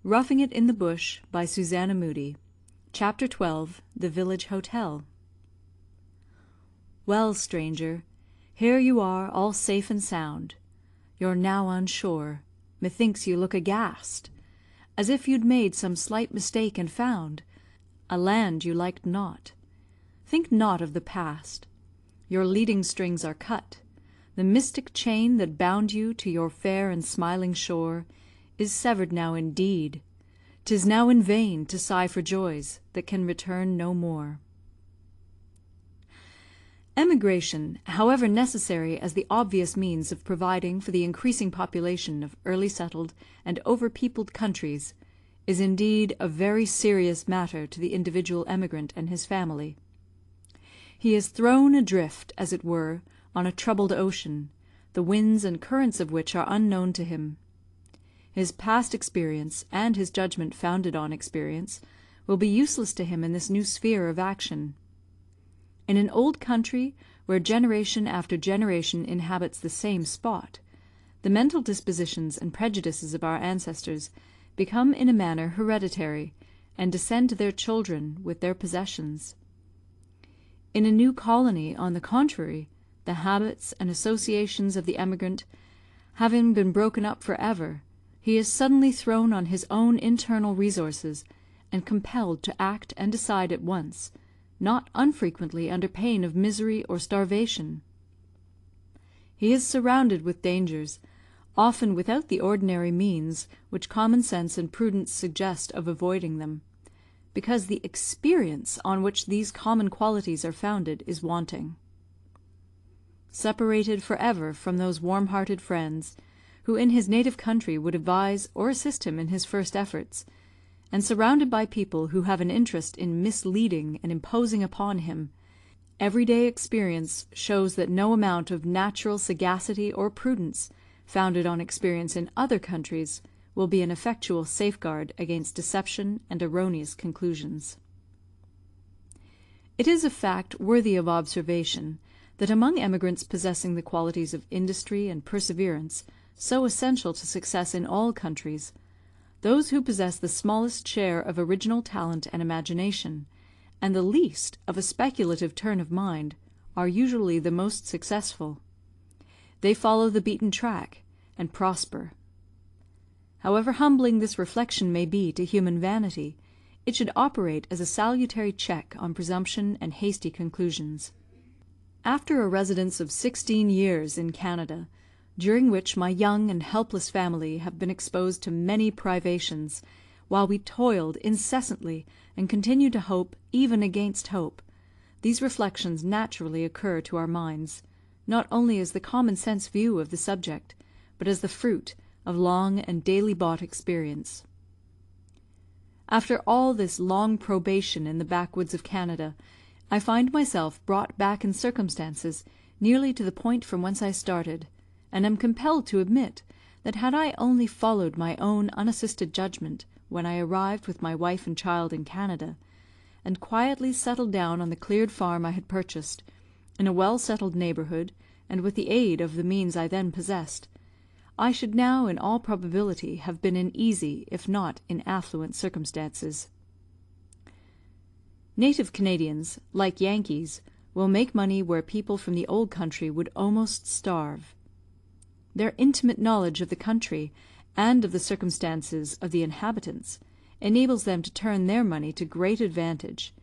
Roughing It in the Bush, by Susanna Moodie. Chapter 12. The Village Hotel. Well, stranger, here you are all safe and sound. You're now on shore. Methinks you look aghast, as if you'd made some slight mistake and found a land you liked not. Think not of the past. Your leading strings are cut. The mystic chain that bound you to your fair and smiling shore is severed now indeed. 'Tis now in vain to sigh for joys that can return no more. Emigration, however necessary as the obvious means of providing for the increasing population of early settled and over-peopled countries, is indeed a very serious matter to the individual emigrant and his family. He is thrown adrift, as it were, on a troubled ocean, the winds and currents of which are unknown to him. His past experience, and his judgment founded on experience, will be useless to him in this new sphere of action. In an old country, where generation after generation inhabits the same spot, the mental dispositions and prejudices of our ancestors become in a manner hereditary, and descend to their children with their possessions. In a new colony, on the contrary, the habits and associations of the emigrant having been broken up for ever, he is suddenly thrown on his own internal resources, and compelled to act and decide at once, not unfrequently under pain of misery or starvation. He is surrounded with dangers, often without the ordinary means which common sense and prudence suggest of avoiding them, because the experience on which these common qualities are founded is wanting. Separated for ever from those warm-hearted friends, who in his native country would advise or assist him in his first efforts, and surrounded by people who have an interest in misleading and imposing upon him, every-day experience shows that no amount of natural sagacity or prudence, founded on experience in other countries, will be an effectual safeguard against deception and erroneous conclusions. It is a fact worthy of observation that among emigrants possessing the qualities of industry and perseverance, so essential to success in all countries, those who possess the smallest share of original talent and imagination, and the least of a speculative turn of mind, are usually the most successful. They follow the beaten track, and prosper. However humbling this reflection may be to human vanity, it should operate as a salutary check on presumption and hasty conclusions. After a residence of 16 years in Canada, during which my young and helpless family have been exposed to many privations, while we toiled incessantly and continued to hope even against hope, these reflections naturally occur to our minds, not only as the common-sense view of the subject, but as the fruit of long and daily bought experience. After all this long probation in the backwoods of Canada, I find myself brought back in circumstances nearly to the point from whence I started, and am compelled to admit that had I only followed my own unassisted judgment when I arrived with my wife and child in Canada, and quietly settled down on the cleared farm I had purchased, in a well-settled neighbourhood, and with the aid of the means I then possessed, I should now in all probability have been in easy, if not in affluent circumstances. Native Canadians, like Yankees, will make money where people from the old country would almost starve. Their intimate knowledge of the country, and of the circumstances of the inhabitants, enables them to turn their money to great advantage,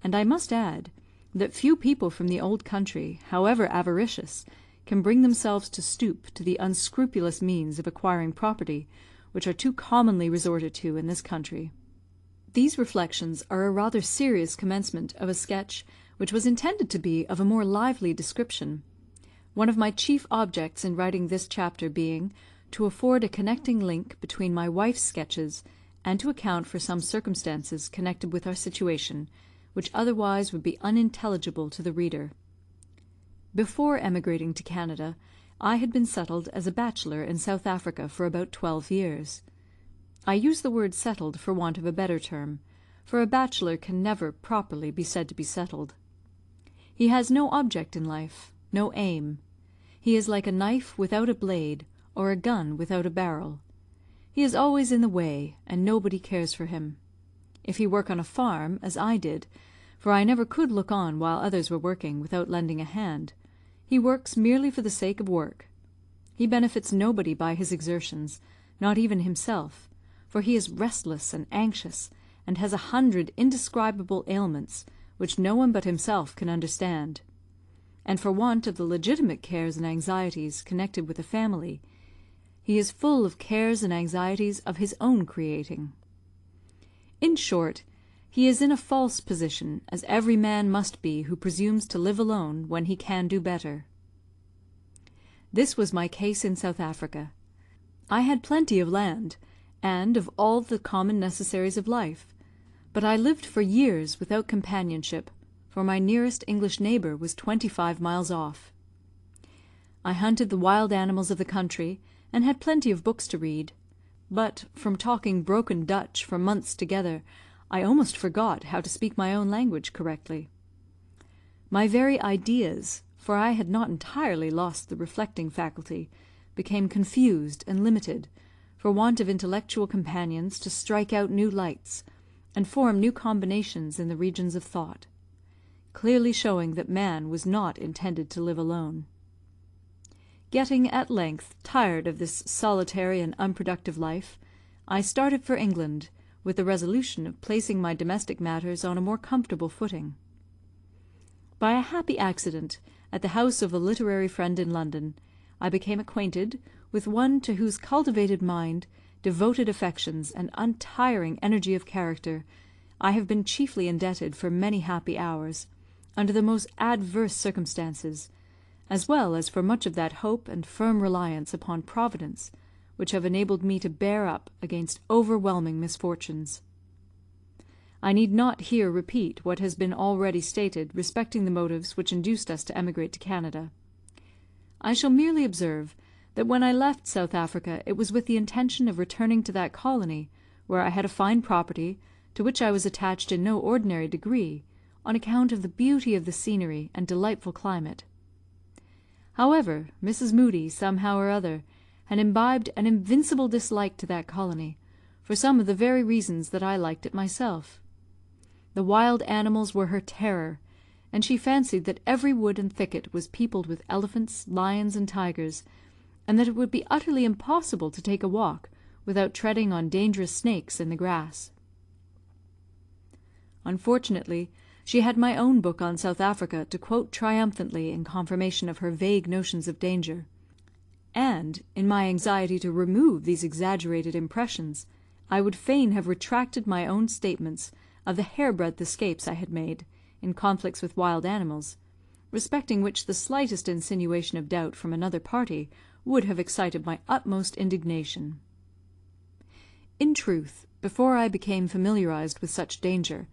and I must add, that few people from the old country, however avaricious, can bring themselves to stoop to the unscrupulous means of acquiring property which are too commonly resorted to in this country. These reflections are a rather serious commencement of a sketch which was intended to be of a more lively description, one of my chief objects in writing this chapter being to afford a connecting link between my wife's sketches, and to account for some circumstances connected with our situation, which otherwise would be unintelligible to the reader. Before emigrating to Canada, I had been settled as a bachelor in South Africa for about 12 years. I use the word settled for want of a better term, for a bachelor can never properly be said to be settled. He has no object in life, no aim. He is like a knife without a blade, or a gun without a barrel. He is always in the way, and nobody cares for him. If he work on a farm, as I did, for I never could look on while others were working without lending a hand, he works merely for the sake of work. He benefits nobody by his exertions, not even himself, for he is restless and anxious, and has 100 indescribable ailments, which no one but himself can understand. And for want of the legitimate cares and anxieties connected with a family, he is full of cares and anxieties of his own creating. In short, he is in a false position, as every man must be who presumes to live alone when he can do better. This was my case in South Africa. I had plenty of land, and of all the common necessaries of life, but I lived for years without companionship, for my nearest English neighbour was 25 miles off. I hunted the wild animals of the country, and had plenty of books to read, but, from talking broken Dutch for months together, I almost forgot how to speak my own language correctly. My very ideas, for I had not entirely lost the reflecting faculty, became confused and limited, for want of intellectual companions to strike out new lights, and form new combinations in the regions of thought, clearly showing that man was not intended to live alone. Getting at length tired of this solitary and unproductive life, I started for England, with the resolution of placing my domestic matters on a more comfortable footing. By a happy accident, at the house of a literary friend in London, I became acquainted with one to whose cultivated mind, devoted affections, and untiring energy of character, I have been chiefly indebted for many happy hours, under the most adverse circumstances, as well as for much of that hope and firm reliance upon Providence which have enabled me to bear up against overwhelming misfortunes. I need not here repeat what has been already stated respecting the motives which induced us to emigrate to Canada. I shall merely observe that when I left South Africa it was with the intention of returning to that colony, where I had a fine property, to which I was attached in no ordinary degree, on account of the beauty of the scenery and delightful climate. However, Mrs. Moodie, somehow or other, had imbibed an invincible dislike to that colony, for some of the very reasons that I liked it myself. The wild animals were her terror, and she fancied that every wood and thicket was peopled with elephants, lions, and tigers, and that it would be utterly impossible to take a walk without treading on dangerous snakes in the grass. Unfortunately, she had my own book on South Africa to quote triumphantly in confirmation of her vague notions of danger; and, in my anxiety to remove these exaggerated impressions, I would fain have retracted my own statements of the hairbreadth escapes I had made, in conflicts with wild animals, respecting which the slightest insinuation of doubt from another party would have excited my utmost indignation. In truth, before I became familiarised with such danger,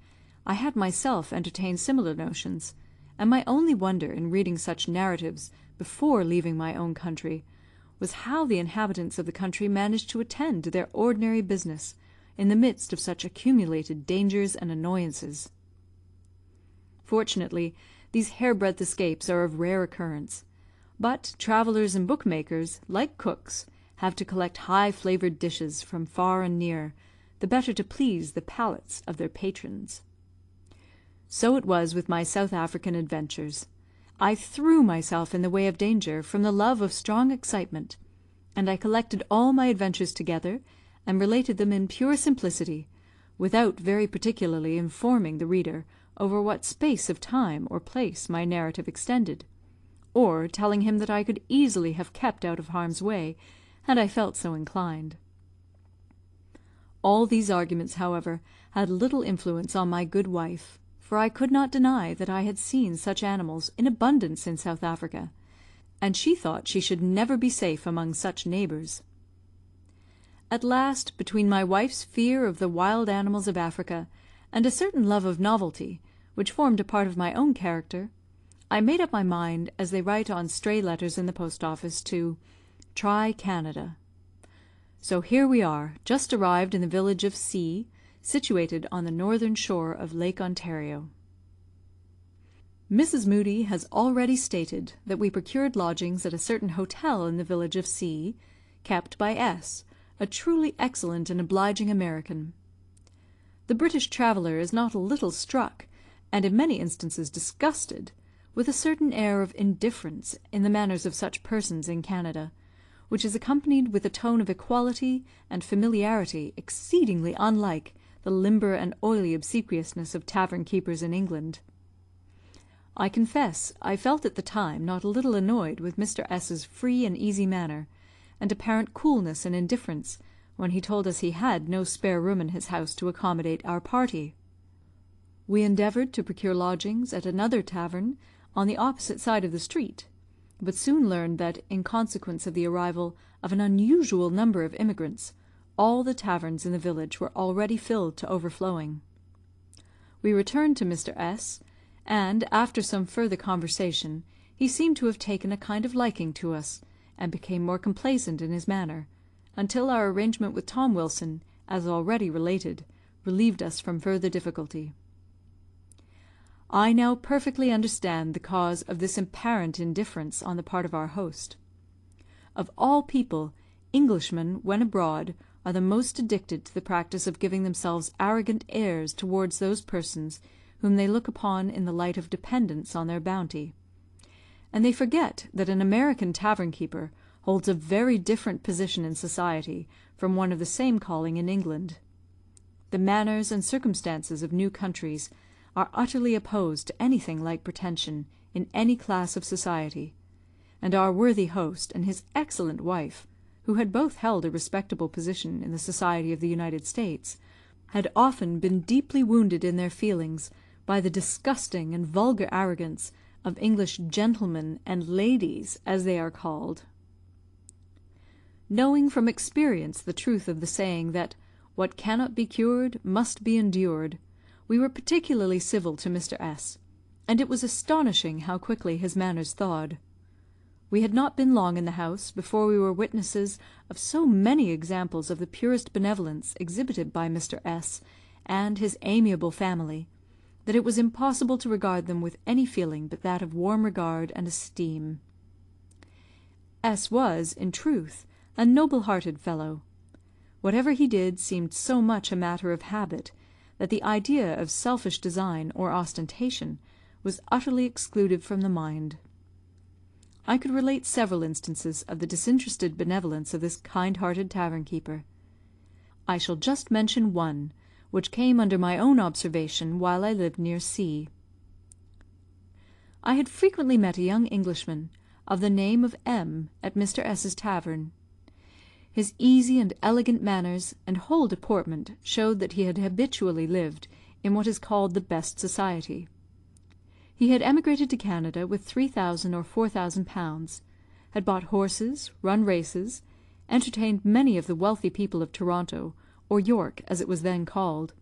I had myself entertained similar notions, and my only wonder in reading such narratives before leaving my own country was how the inhabitants of the country managed to attend to their ordinary business in the midst of such accumulated dangers and annoyances. Fortunately, these hairbreadth escapes are of rare occurrence, but travellers and bookmakers, like cooks, have to collect high-flavoured dishes from far and near, the better to please the palates of their patrons. So it was with my South African adventures. I threw myself in the way of danger from the love of strong excitement, and I collected all my adventures together, and related them in pure simplicity, without very particularly informing the reader over what space of time or place my narrative extended, or telling him that I could easily have kept out of harm's way, had I felt so inclined. All these arguments, however, had little influence on my good wife, for I could not deny that I had seen such animals in abundance in South Africa, and she thought she should never be safe among such neighbours. At last, between my wife's fear of the wild animals of Africa, and a certain love of novelty, which formed a part of my own character, I made up my mind, as they write on stray letters in the post office, to try Canada. So here we are, just arrived in the village of C, situated on the northern shore of Lake Ontario. Mrs. Moodie has already stated that we procured lodgings at a certain hotel in the village of C, kept by S, a truly excellent and obliging American. The British traveller is not a little struck, and in many instances disgusted, with a certain air of indifference in the manners of such persons in Canada, which is accompanied with a tone of equality and familiarity exceedingly unlike the limber and oily obsequiousness of tavern-keepers in England. I confess I felt at the time not a little annoyed with Mr. S.'s free and easy manner, and apparent coolness and indifference when he told us he had no spare room in his house to accommodate our party. We endeavoured to procure lodgings at another tavern on the opposite side of the street, but soon learned that, in consequence of the arrival of an unusual number of immigrants, all the taverns in the village were already filled to overflowing. We returned to Mr. S., and, after some further conversation, he seemed to have taken a kind of liking to us, and became more complaisant in his manner, until our arrangement with Tom Wilson, as already related, relieved us from further difficulty. I now perfectly understand the cause of this apparent indifference on the part of our host. Of all people, Englishmen, when abroad, are the most addicted to the practice of giving themselves arrogant airs towards those persons whom they look upon in the light of dependents on their bounty; and they forget that an American tavern-keeper holds a very different position in society from one of the same calling in England. The manners and circumstances of new countries are utterly opposed to anything like pretension in any class of society, and our worthy host and his excellent wife, who had both held a respectable position in the society of the United States, had often been deeply wounded in their feelings by the disgusting and vulgar arrogance of English gentlemen and ladies, as they are called. Knowing from experience the truth of the saying that what cannot be cured must be endured, we were particularly civil to Mr. S., and it was astonishing how quickly his manners thawed. We had not been long in the house before we were witnesses of so many examples of the purest benevolence exhibited by Mr. S. and his amiable family, that it was impossible to regard them with any feeling but that of warm regard and esteem. S. was, in truth, a noble-hearted fellow. Whatever he did seemed so much a matter of habit, that the idea of selfish design or ostentation was utterly excluded from the mind. I could relate several instances of the disinterested benevolence of this kind-hearted tavern-keeper. I shall just mention one, which came under my own observation while I lived near C. I had frequently met a young Englishman, of the name of M., at Mr. S.'s tavern. His easy and elegant manners and whole deportment showed that he had habitually lived in what is called the best society. He had emigrated to Canada with 3,000 or 4,000 pounds, had bought horses, run races, entertained many of the wealthy people of Toronto, or York as it was then called,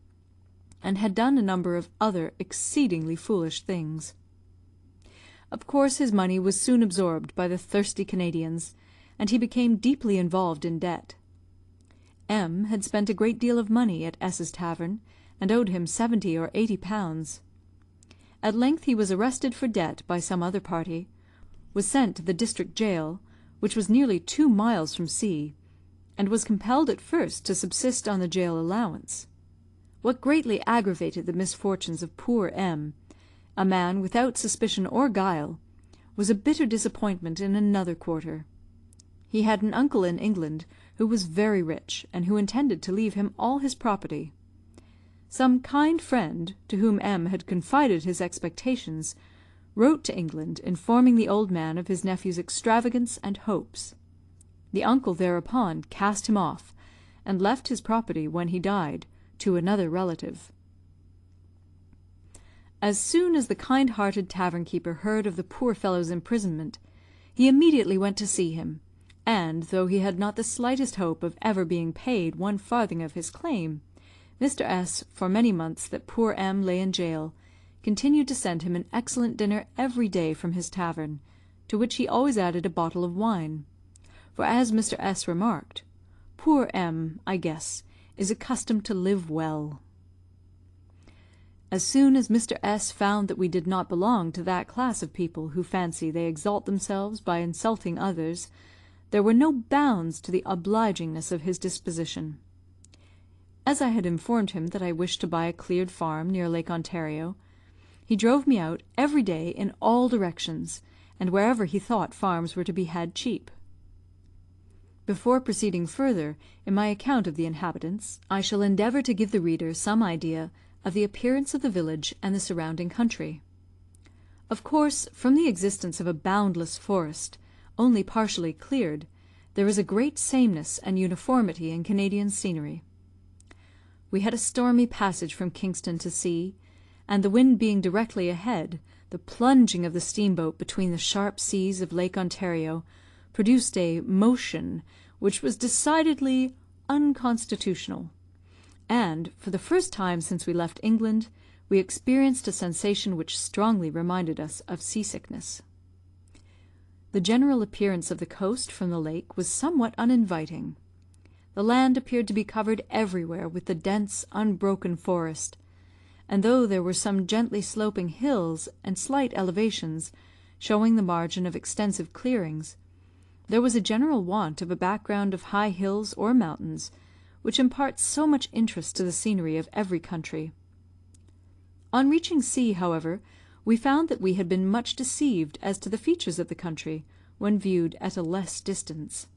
and had done a number of other exceedingly foolish things. Of course his money was soon absorbed by the thirsty Canadians, and he became deeply involved in debt. M. had spent a great deal of money at S.'s tavern, and owed him 70 or 80 pounds. At length he was arrested for debt by some other party, was sent to the district jail, which was nearly 2 miles from C, and was compelled at first to subsist on the jail allowance. What greatly aggravated the misfortunes of poor M., a man without suspicion or guile, was a bitter disappointment in another quarter. He had an uncle in England who was very rich, and who intended to leave him all his property. Some kind friend, to whom M. had confided his expectations, wrote to England informing the old man of his nephew's extravagance and hopes. The uncle thereupon cast him off, and left his property, when he died, to another relative. As soon as the kind-hearted tavern-keeper heard of the poor fellow's imprisonment, he immediately went to see him, and, though he had not the slightest hope of ever being paid 1 farthing of his claim, Mr. S., for many months that poor M. lay in jail, continued to send him an excellent dinner every day from his tavern, to which he always added a bottle of wine; for, as Mr. S. remarked, "Poor M., I guess, is accustomed to live well." As soon as Mr. S. found that we did not belong to that class of people who fancy they exalt themselves by insulting others, there were no bounds to the obligingness of his disposition. As I had informed him that I wished to buy a cleared farm near Lake Ontario, he drove me out every day in all directions, and wherever he thought farms were to be had cheap. Before proceeding further in my account of the inhabitants, I shall endeavour to give the reader some idea of the appearance of the village and the surrounding country. Of course, from the existence of a boundless forest, only partially cleared, there is a great sameness and uniformity in Canadian scenery. We had a stormy passage from Kingston to sea, and the wind being directly ahead, the plunging of the steamboat between the sharp seas of Lake Ontario produced a motion which was decidedly unconstitutional, and, for the first time since we left England, we experienced a sensation which strongly reminded us of sea-sickness. The general appearance of the coast from the lake was somewhat uninviting. The land appeared to be covered everywhere with the dense, unbroken forest, and though there were some gently sloping hills and slight elevations, showing the margin of extensive clearings, there was a general want of a background of high hills or mountains, which imparts so much interest to the scenery of every country. On reaching C, however, we found that we had been much deceived as to the features of the country, when viewed at a less distance.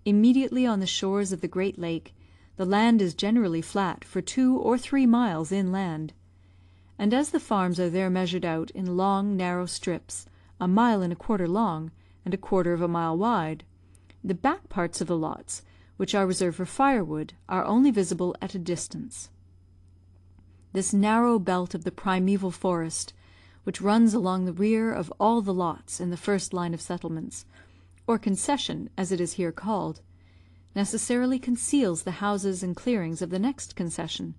Immediately on the shores of the great lake, the land is generally flat for 2 or 3 miles inland, and as the farms are there measured out in long narrow strips, 1.25 miles long and 1/4 mile wide, the back parts of the lots, which are reserved for firewood, are only visible at a distance. This narrow belt of the primeval forest, which runs along the rear of all the lots in the first line of settlements, or concession, as it is here called, necessarily conceals the houses and clearings of the next concession,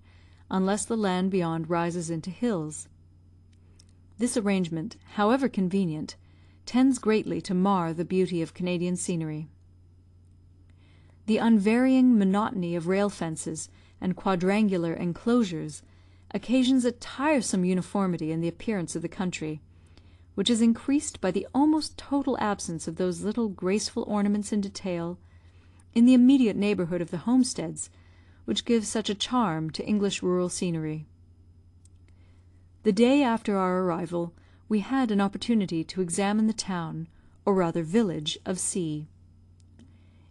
unless the land beyond rises into hills. This arrangement, however convenient, tends greatly to mar the beauty of Canadian scenery. The unvarying monotony of rail fences and quadrangular enclosures occasions a tiresome uniformity in the appearance of the country, which is increased by the almost total absence of those little graceful ornaments in detail, in the immediate neighbourhood of the homesteads, which give such a charm to English rural scenery. The day after our arrival, we had an opportunity to examine the town, or rather village, of C.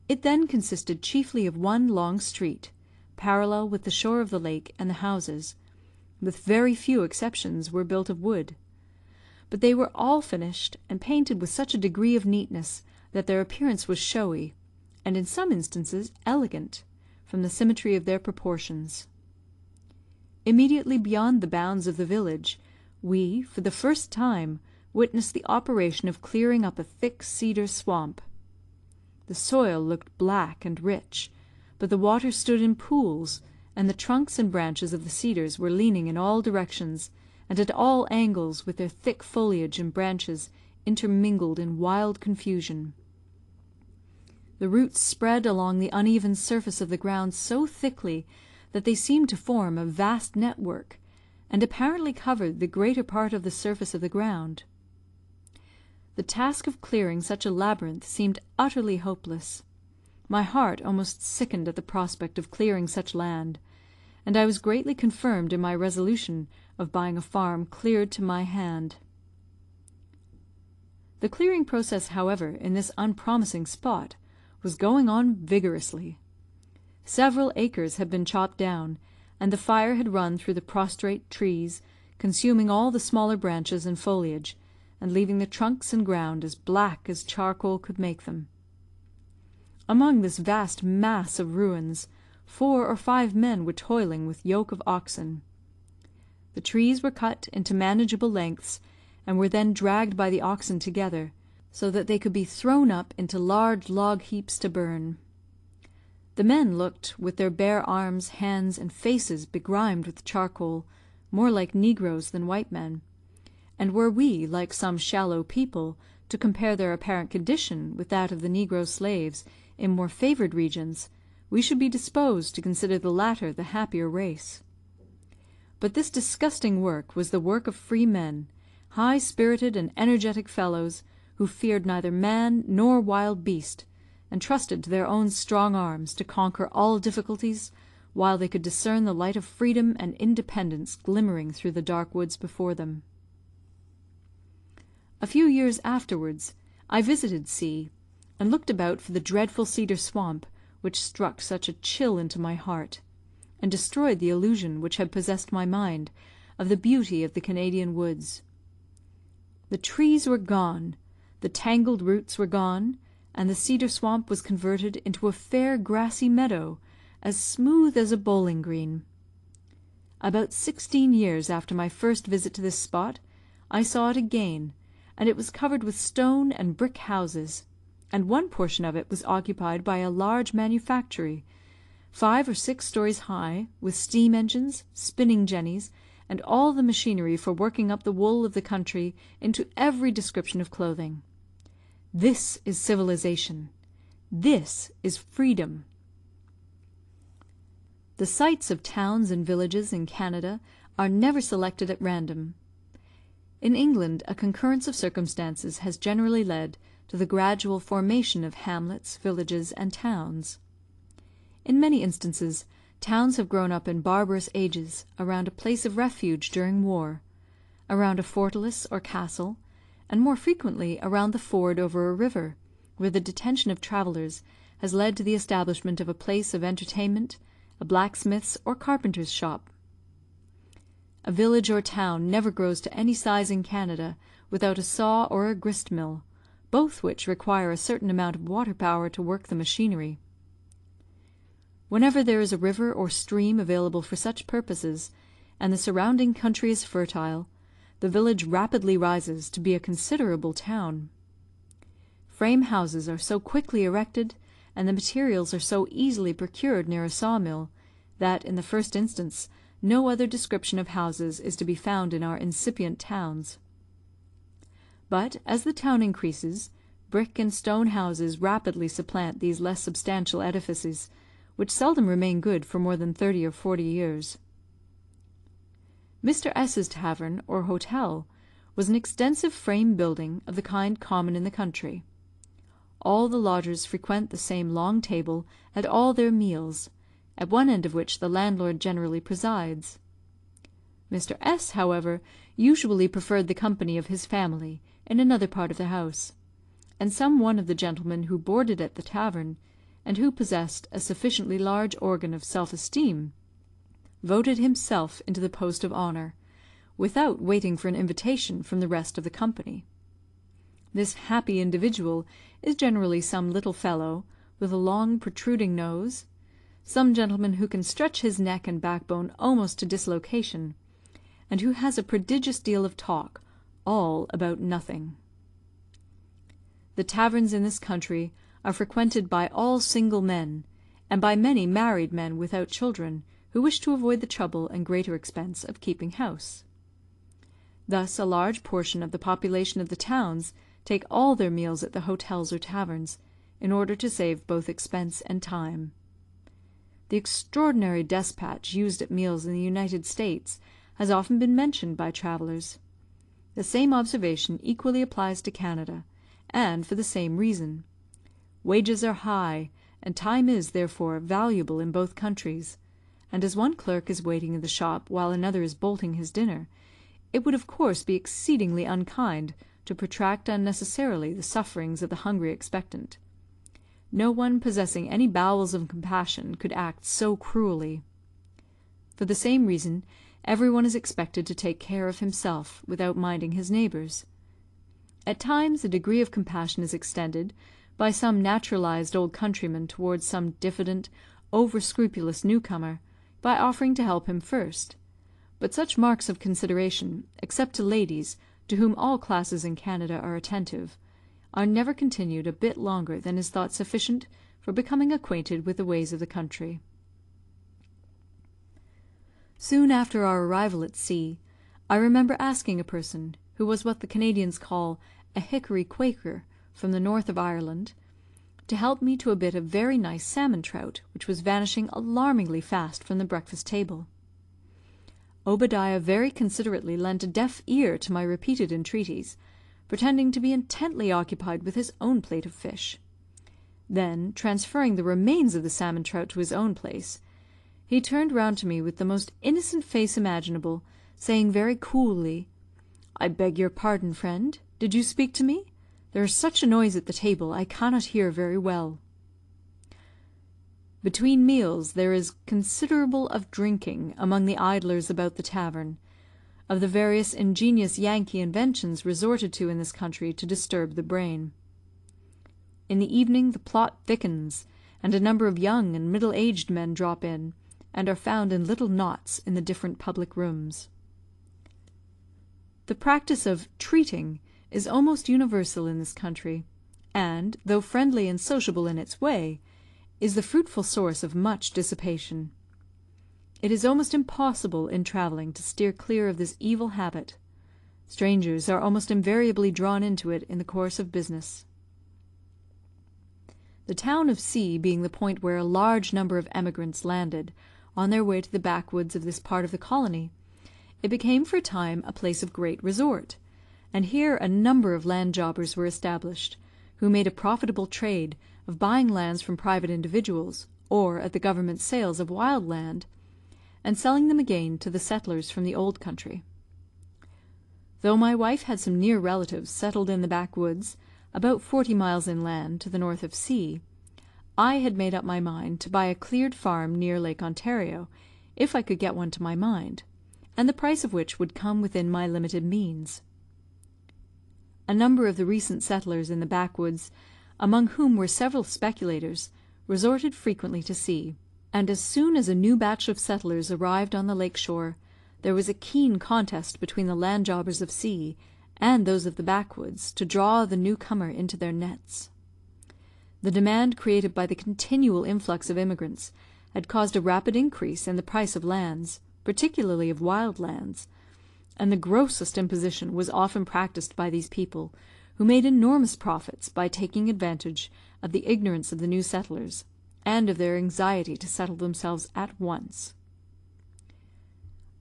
It then consisted chiefly of one long street, parallel with the shore of the lake, and the houses, with very few exceptions, were built of wood; but they were all finished, and painted with such a degree of neatness that their appearance was showy, and in some instances elegant, from the symmetry of their proportions. Immediately beyond the bounds of the village, we, for the first time, witnessed the operation of clearing up a thick cedar swamp. The soil looked black and rich, but the water stood in pools, and the trunks and branches of the cedars were leaning in all directions, and at all angles, with their thick foliage and branches intermingled in wild confusion. The roots spread along the uneven surface of the ground so thickly that they seemed to form a vast network, and apparently covered the greater part of the surface of the ground. The task of clearing such a labyrinth seemed utterly hopeless. My heart almost sickened at the prospect of clearing such land, and I was greatly confirmed in my resolution of buying a farm cleared to my hand. The clearing process, however, in this unpromising spot, was going on vigorously. Several acres had been chopped down, and the fire had run through the prostrate trees, consuming all the smaller branches and foliage, and leaving the trunks and ground as black as charcoal could make them. Among this vast mass of ruins, 4 or 5 men were toiling with yoke of oxen. The trees were cut into manageable lengths, and were then dragged by the oxen together, so that they could be thrown up into large log heaps to burn. The men looked, with their bare arms, hands, and faces begrimed with charcoal, more like negroes than white men; and were we, like some shallow people, to compare their apparent condition with that of the negro slaves in more favoured regions, we should be disposed to consider the latter the happier race. But this disgusting work was the work of free men, high-spirited and energetic fellows, who feared neither man nor wild beast, and trusted to their own strong arms to conquer all difficulties, while they could discern the light of freedom and independence glimmering through the dark woods before them. A few years afterwards, I visited C , and looked about for the dreadful cedar swamp which struck such a chill into my heart, and destroyed the illusion which had possessed my mind of the beauty of the Canadian woods. The trees were gone, the tangled roots were gone, and the cedar swamp was converted into a fair grassy meadow, as smooth as a bowling green. About 16 years after my first visit to this spot, I saw it again, and it was covered with stone and brick houses, and one portion of it was occupied by a large manufactory, 5 or 6 stories high, with steam engines, spinning jennies, and all the machinery for working up the wool of the country into every description of clothing. This is civilization. This is freedom. The sites of towns and villages in Canada are never selected at random. In England, a concurrence of circumstances has generally led to the gradual formation of hamlets, villages, and towns. In many instances, towns have grown up in barbarous ages around a place of refuge during war, around a fortalice or castle, and more frequently around the ford over a river, where the detention of travellers has led to the establishment of a place of entertainment, a blacksmith's or carpenter's shop. A village or town never grows to any size in Canada without a saw or a grist mill, both which require a certain amount of water power to work the machinery. Whenever there is a river or stream available for such purposes, and the surrounding country is fertile, the village rapidly rises to be a considerable town. Frame houses are so quickly erected, and the materials are so easily procured near a saw-mill, that, in the first instance, no other description of houses is to be found in our incipient towns. But, as the town increases, brick and stone houses rapidly supplant these less substantial edifices, which seldom remain good for more than 30 or 40 years. Mr. S.'s tavern, or hotel, was an extensive frame building of the kind common in the country. All the lodgers frequent the same long table at all their meals, at one end of which the landlord generally presides. Mr. S., however, usually preferred the company of his family in another part of the house, and some one of the gentlemen who boarded at the tavern, and who possessed a sufficiently large organ of self-esteem, voted himself into the post of honour, without waiting for an invitation from the rest of the company. This happy individual is generally some little fellow, with a long protruding nose, some gentleman who can stretch his neck and backbone almost to dislocation, and who has a prodigious deal of talk, all about nothing. The taverns in this country are frequented by all single men, and by many married men without children, who wish to avoid the trouble and greater expense of keeping house. Thus a large portion of the population of the towns take all their meals at the hotels or taverns, in order to save both expense and time. The extraordinary despatch used at meals in the United States has often been mentioned by travellers. The same observation equally applies to Canada, and for the same reason. Wages are high, and time is, therefore, valuable in both countries, and as one clerk is waiting in the shop while another is bolting his dinner, it would of course be exceedingly unkind to protract unnecessarily the sufferings of the hungry expectant. No one possessing any bowels of compassion could act so cruelly. For the same reason, every one is expected to take care of himself without minding his neighbours. At times a degree of compassion is extended by some naturalised old countryman towards some diffident, over-scrupulous newcomer, by offering to help him first; but such marks of consideration, except to ladies, to whom all classes in Canada are attentive, are never continued a bit longer than is thought sufficient for becoming acquainted with the ways of the country. Soon after our arrival at C , I remember asking a person, who was what the Canadians call a hickory Quaker, from the north of Ireland, to help me to a bit of very nice salmon trout which was vanishing alarmingly fast from the breakfast table. Obadiah very considerately lent a deaf ear to my repeated entreaties, pretending to be intently occupied with his own plate of fish. Then, transferring the remains of the salmon trout to his own place, he turned round to me with the most innocent face imaginable, saying very coolly, "I beg your pardon, friend. Did you speak to me? There is such a noise at the table, I cannot hear very well." Between meals there is considerable of drinking among the idlers about the tavern, of the various ingenious Yankee inventions resorted to in this country to disturb the brain. In the evening the plot thickens, and a number of young and middle-aged men drop in, and are found in little knots in the different public rooms. The practice of treating is almost universal in this country, and, though friendly and sociable in its way, is the fruitful source of much dissipation. It is almost impossible in travelling to steer clear of this evil habit. Strangers are almost invariably drawn into it in the course of business. The town of C being the point where a large number of emigrants landed, on their way to the backwoods of this part of the colony, it became for a time a place of great resort, and here a number of land jobbers were established, who made a profitable trade of buying lands from private individuals, or at the government sales of wild land, and selling them again to the settlers from the old country. Though my wife had some near relatives settled in the backwoods, about 40 miles inland to the north of C, I had made up my mind to buy a cleared farm near Lake Ontario, if I could get one to my mind, and the price of which would come within my limited means. A number of the recent settlers in the backwoods, among whom were several speculators, resorted frequently to C, and as soon as a new batch of settlers arrived on the lake shore, there was a keen contest between the land jobbers of C and those of the backwoods to draw the new comer into their nets. The demand created by the continual influx of immigrants had caused a rapid increase in the price of lands, particularly of wild lands, and the grossest imposition was often practised by these people, who made enormous profits by taking advantage of the ignorance of the new settlers, and of their anxiety to settle themselves at once.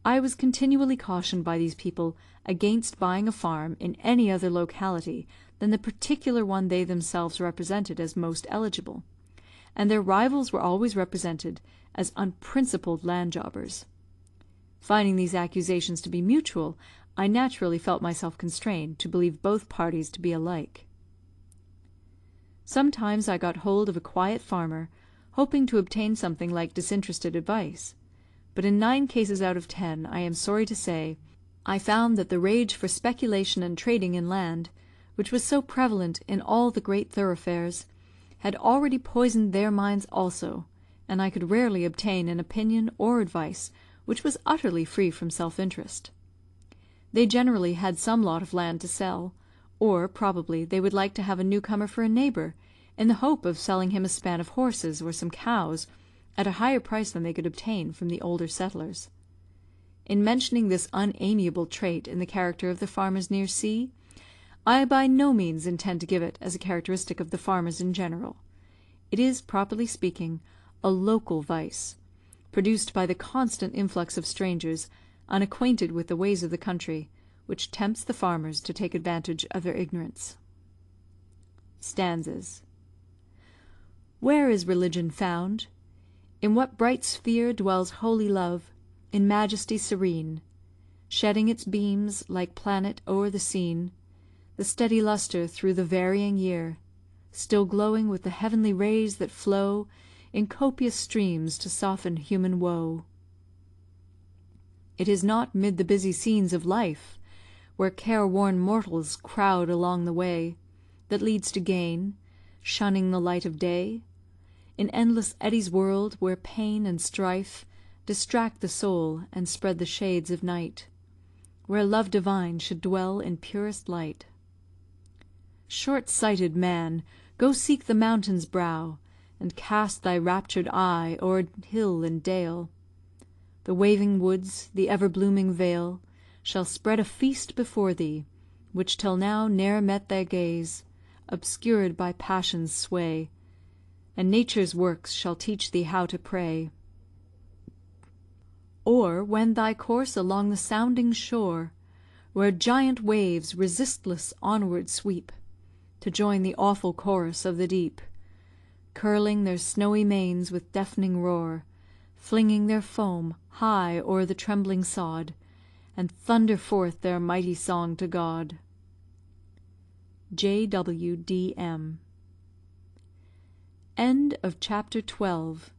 I was continually cautioned by these people against buying a farm in any other locality than the particular one they themselves represented as most eligible, and their rivals were always represented as unprincipled land jobbers. Finding these accusations to be mutual, I naturally felt myself constrained to believe both parties to be alike. Sometimes I got hold of a quiet farmer, hoping to obtain something like disinterested advice, but in 9 cases out of 10, I am sorry to say, I found that the rage for speculation and trading in land, which was so prevalent in all the great thoroughfares, had already poisoned their minds also, and I could rarely obtain an opinion or advice which was utterly free from self-interest. They generally had some lot of land to sell, or, probably, they would like to have a newcomer for a neighbour, in the hope of selling him a span of horses or some cows at a higher price than they could obtain from the older settlers. In mentioning this unamiable trait in the character of the farmers near C, I by no means intend to give it as a characteristic of the farmers in general. It is, properly speaking, a local vice, produced by the constant influx of strangers unacquainted with the ways of the country, which tempts the farmers to take advantage of their ignorance. Stanzas. Where is religion found? In what bright sphere dwells holy love, in majesty serene, shedding its beams, like planet, o'er the scene, the steady lustre through the varying year, still glowing with the heavenly rays that flow in copious streams to soften human woe. It is not mid the busy scenes of life, where careworn mortals crowd along the way that leads to gain, shunning the light of day, in endless eddies world where pain and strife distract the soul and spread the shades of night, where love divine should dwell in purest light. Short-sighted man, go seek the mountain's brow, and cast thy raptured eye o'er hill and dale. The waving woods, the ever-blooming vale, shall spread a feast before thee, which till now ne'er met thy gaze, obscured by passion's sway, and nature's works shall teach thee how to pray. Or, wend thy course along the sounding shore, where giant waves resistless onward sweep, to join the awful chorus of the deep, curling their snowy manes with deaf'ning roar, flinging their foam high o'er the trembling sod, and thunder forth their mighty song to God. J.W.D.M. End of Chapter 12.